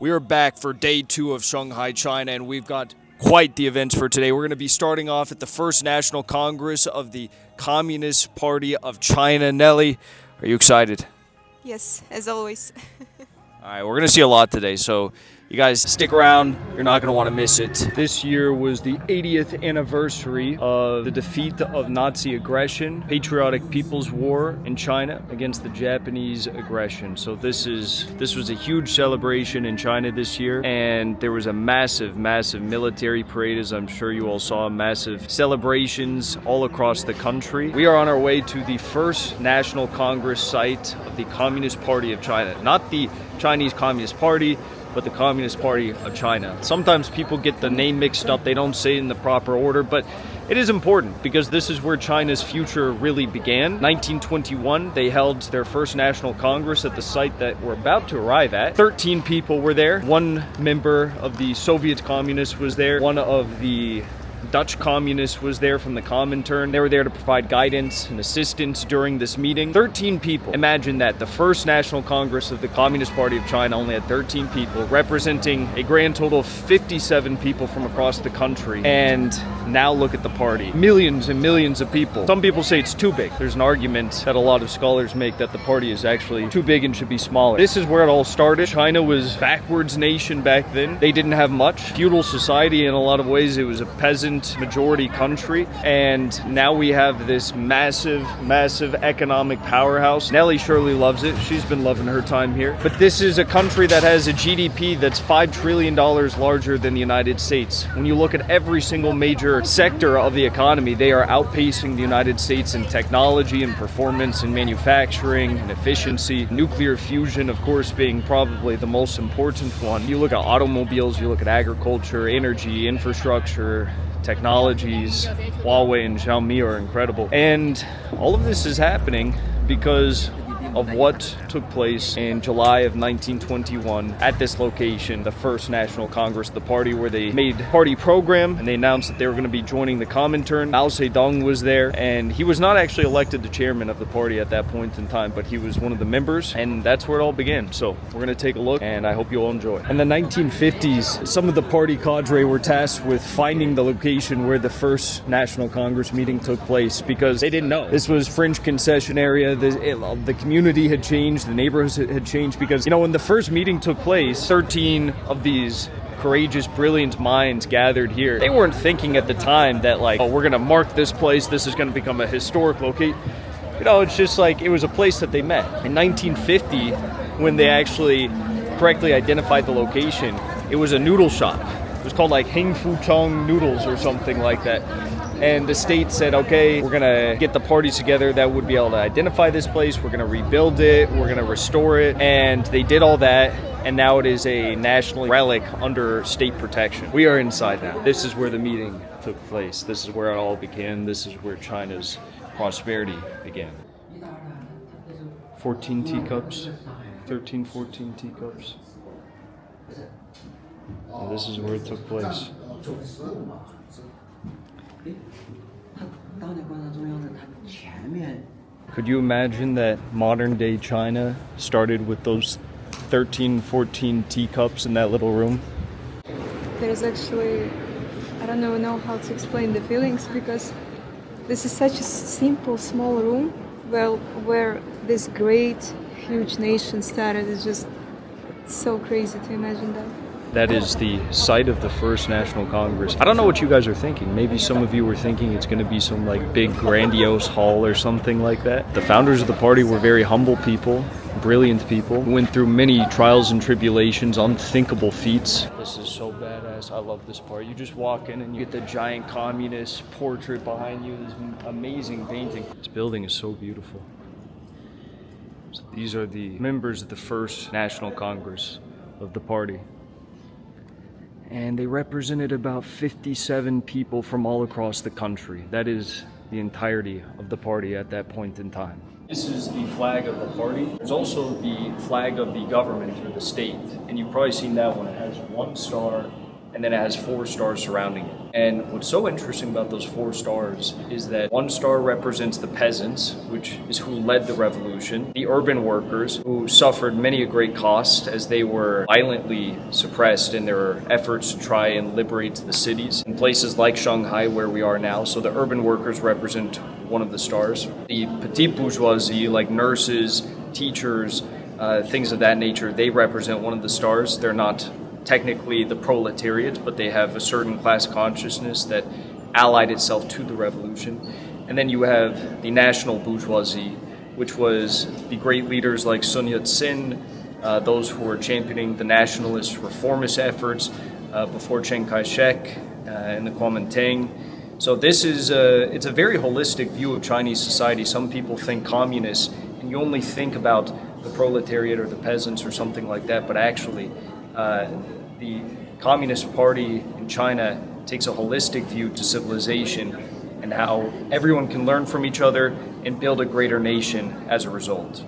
We are back for day 2 of Shanghai, China, and we've got quite the events for today. We're going to be starting off at the First National Congress of the Communist Party of China. Nelly, are you excited? Yes, as always. All right, we're going to see a lot today, so you guys stick around. You're not going to want to miss it. This year was the 80th anniversary of the defeat of Nazi aggression, Patriotic People's War in China against the Japanese aggression. So this was a huge celebration in China this year, and there was a massive military parade, as I'm sure you all saw, massive celebrations all across the country. We are on our way to the First National Congress site of the Communist Party of China, not the Chinese Communist Party, but the Communist Party of China. Sometimes people get the name mixed up. They don't say it in the proper order, but it is important because this is where China's future really began. 1921, they held their first National Congress at the site that we're about to arrive at. 13 people were there. One member of the Soviet Communists was there. One of the Dutch communists was there from the Comintern. They were there to provide guidance and assistance during this meeting. 13 people. Imagine that. The first National Congress of the Communist Party of China only had 13 people, representing a grand total of 57 people from across the country. And now look at the party. Millions and millions of people. Some people say it's too big. There's an argument that a lot of scholars make that the party is actually too big and should be smaller. This is where it all started. China was a backwards nation back then. They didn't have much. Feudal society in a lot of ways. It was a peasant majority country, and now we have this massive economic powerhouse. Nelly surely loves it. She's been loving her time here. But this is a country that has a GDP that's $5 trillion larger than the United States. When you look at every single major sector of the economy, they are outpacing the United States in technology and performance and manufacturing and efficiency. Nuclear fusion, of course, being probably the most important one. You look at automobiles, you look at agriculture, energy, infrastructure, technologies. Huawei and Xiaomi are incredible. And all of this is happening because of what took place in July of 1921 at this location, the First National Congress of the party, where they made party program and they announced that they were going to be joining the Comintern. Mao Zedong was there, and he was not actually elected the chairman of the party at that point in time, but he was one of the members, and that's where it all began. So we're going to take a look, and I hope you all enjoy. In the 1950s, some of the party cadre were tasked with finding the location where the First National Congress meeting took place because they didn't know. This was French concession area. The community had changed, the neighborhoods had changed because, when the first meeting took place, 13 of these courageous, brilliant minds gathered here. They weren't thinking at the time that we're going to mark this place, this is going to become a historic location. It's just it was a place that they met. In 1950, when they actually correctly identified the location, it was a noodle shop. It was called Hinkle noodles or something like that. And the state said, okay, we're going to get the parties together that would be able to identify this place. We're going to rebuild it. We're going to restore it. And they did all that. And now it is a national relic under state protection. We are inside now. This is where the meeting took place. This is where it all began. This is where China's prosperity began. 14 teacups. 13, 14 teacups. And this is where it took place. Could you imagine that modern day China started with those 13, 14 teacups in that little room? There's actually, I don't even know how to explain the feelings because this is such a simple, small room where this great, huge nation started. It's just so crazy to imagine that. That is the site of the First National Congress. I don't know what you guys are thinking. Maybe some of you were thinking it's going to be some big grandiose hall or something like that. The founders of the party were very humble people, brilliant people, who went through many trials and tribulations, unthinkable feats. This is so badass. I love this part. You just walk in and you get the giant communist portrait behind you, this amazing painting. This building is so beautiful. So these are the members of the First National Congress of the party. And they represented about 57 people from all across the country. That is the entirety of the party at that point in time. This is the flag of the party. There's also the flag of the government or the state. And you've probably seen that one. It has one star and then it has 4 stars surrounding it. And what's so interesting about those 4 stars is that 1 star represents the peasants, which is who led the revolution, the urban workers who suffered many a great cost as they were violently suppressed in their efforts to try and liberate the cities in places like Shanghai where we are now. So the urban workers represent one of the stars. The petite bourgeoisie, like nurses, teachers, things of that nature, they represent one of the stars. They're not technically the proletariat, but they have a certain class consciousness that allied itself to the revolution. And then you have the national bourgeoisie, which was the great leaders like Sun Yat-sen, those who were championing the nationalist reformist efforts before Chiang Kai-shek and the Kuomintang. So this is it's a very holistic view of Chinese society. Some people think communist, and you only think about the proletariat or the peasants or something like that, but actually the Communist Party in China takes a holistic view to civilization and how everyone can learn from each other and build a greater nation as a result.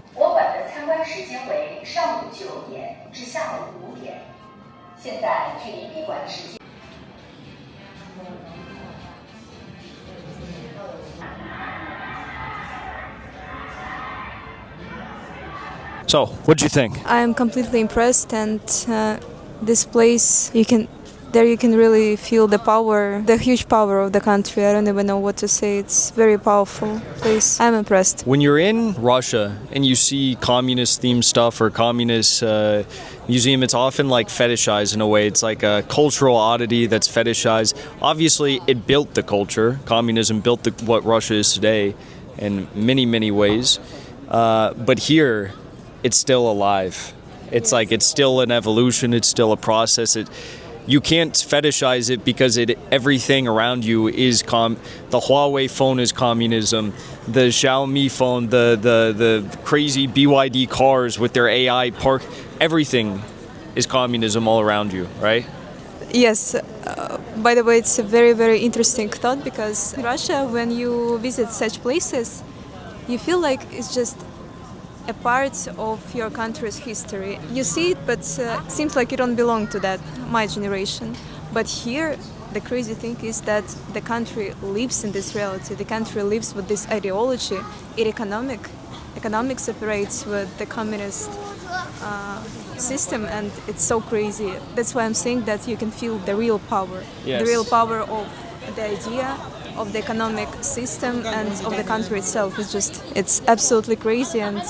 So, what'd you think? I am completely impressed, and this place, you can really feel the power, the huge power of the country. I don't even know what to say. It's very powerful place. I'm impressed. When you're in Russia and you see communist themed stuff or communist museum, it's often like fetishized in a way. It's like a cultural oddity that's fetishized. Obviously, it built the culture. Communism built what Russia is today in many, many ways. But here, it's still alive. It's like it's still an evolution. It's still a process. You can't fetishize it because everything around you is the Huawei phone is communism. The Xiaomi phone, the crazy BYD cars with their AI park, everything is communism all around you, right? Yes. By the way, it's a very, very interesting thought, because in Russia, when you visit such places, you feel like it's just a part of your country's history. You see it, but it seems like you don't belong to that, my generation. But here, the crazy thing is that the country lives in this reality. The country lives with this ideology. Economics operates with the communist system, and it's so crazy. That's why I'm saying that you can feel the real power. Yes. The real power of the idea of the economic system and of the country itself. It's absolutely crazy and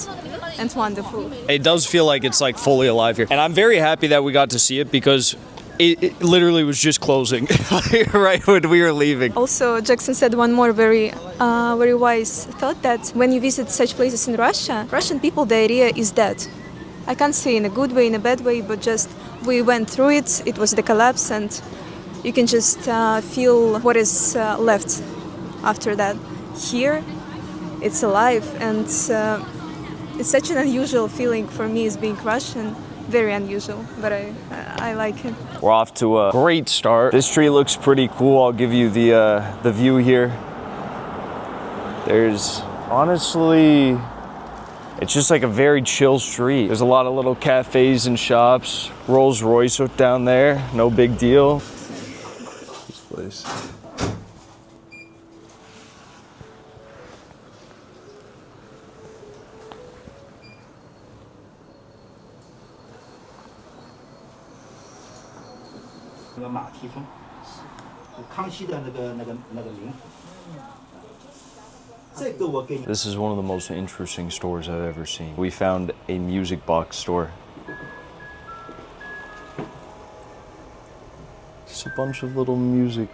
wonderful. It does feel like it's like fully alive here. And I'm very happy that we got to see it, because it literally was just closing right when we were leaving. Also, Jackson said one more very wise thought, that when you visit such places in Russia, Russian people, the idea is dead. I can't say in a good way, in a bad way, but just we went through it. It was the collapse, and you can just feel what is left after that. Here, it's alive, and it's such an unusual feeling for me as being Russian. Very unusual, but I like it. We're off to a great start. This tree looks pretty cool. I'll give you the view here. There's honestly, it's just like a very chill street. There's a lot of little cafes and shops. Rolls Royce down there, no big deal. This place. This is one of the most interesting stores I've ever seen. We found a music box store. Just a bunch of little music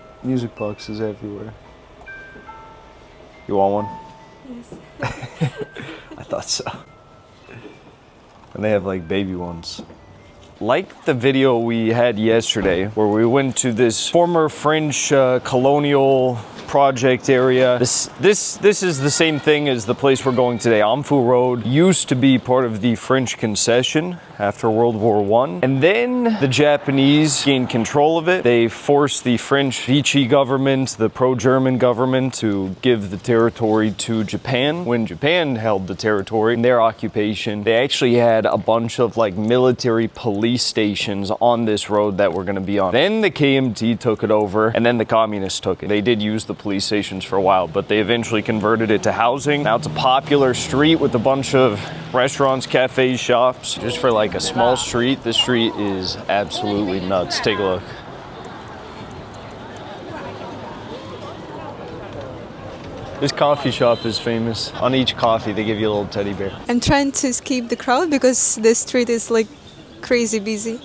boxes everywhere. You want one? Yes. I thought so. And they have like baby ones. Like the video we had yesterday, where we went to this former French colonial project area. This is the same thing as the place we're going today. Amfu Road used to be part of the French concession after World War I. And then the Japanese gained control of it. They forced the French Vichy government, the pro-German government, to give the territory to Japan. When Japan held the territory in their occupation, they actually had a bunch of like military police stations on this road that we're gonna be on. Then the KMT took it over, and then the communists took it. They did use the police stations for a while, but they eventually converted it to housing. Now it's a popular street with a bunch of restaurants, cafes, shops, just for like a small street. This street is absolutely nuts. Take a look. This coffee shop is famous. On each coffee, they give you a little teddy bear. I'm trying to escape the crowd because the street is like crazy busy.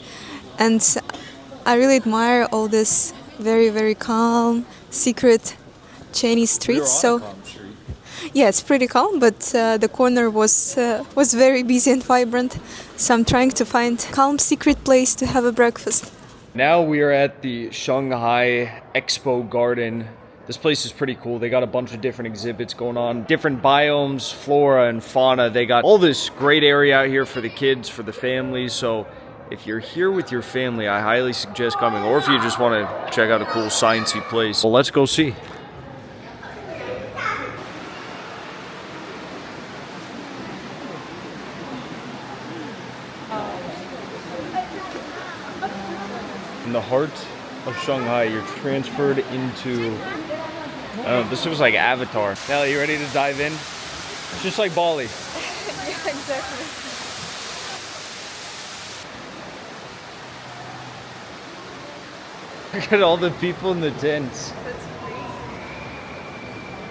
And I really admire all this very, very calm, secret Chinese streets. So yeah, it's pretty calm, but the corner was very busy and vibrant. So I'm trying to find a calm, secret place to have a breakfast. Now we are at the Shanghai Expo garden. This place is pretty cool. They got a bunch of different exhibits going on, different biomes, flora and fauna. They got all this great area out here for the kids, for the families. So if you're here with your family, I highly suggest coming. Or if you just want to check out a cool sciencey place, well, let's go see. In the heart of Shanghai, you're transferred into, I don't know, this was like Avatar. Now, you ready to dive in? It's just like Bali. Yeah, exactly. Look at all the people in the tents. That's crazy.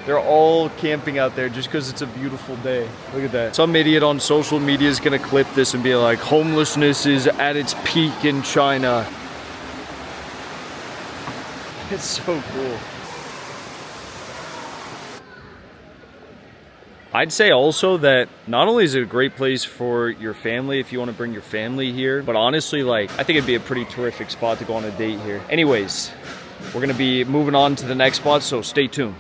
They're all camping out there just because it's a beautiful day. Look at that. Some idiot on social media is gonna clip this and be like, homelessness is at its peak in China. It's so cool. I'd say also that not only is it a great place for your family if you want to bring your family here, but honestly, like, I think it'd be a pretty terrific spot to go on a date here. Anyways, we're gonna be moving on to the next spot, so stay tuned.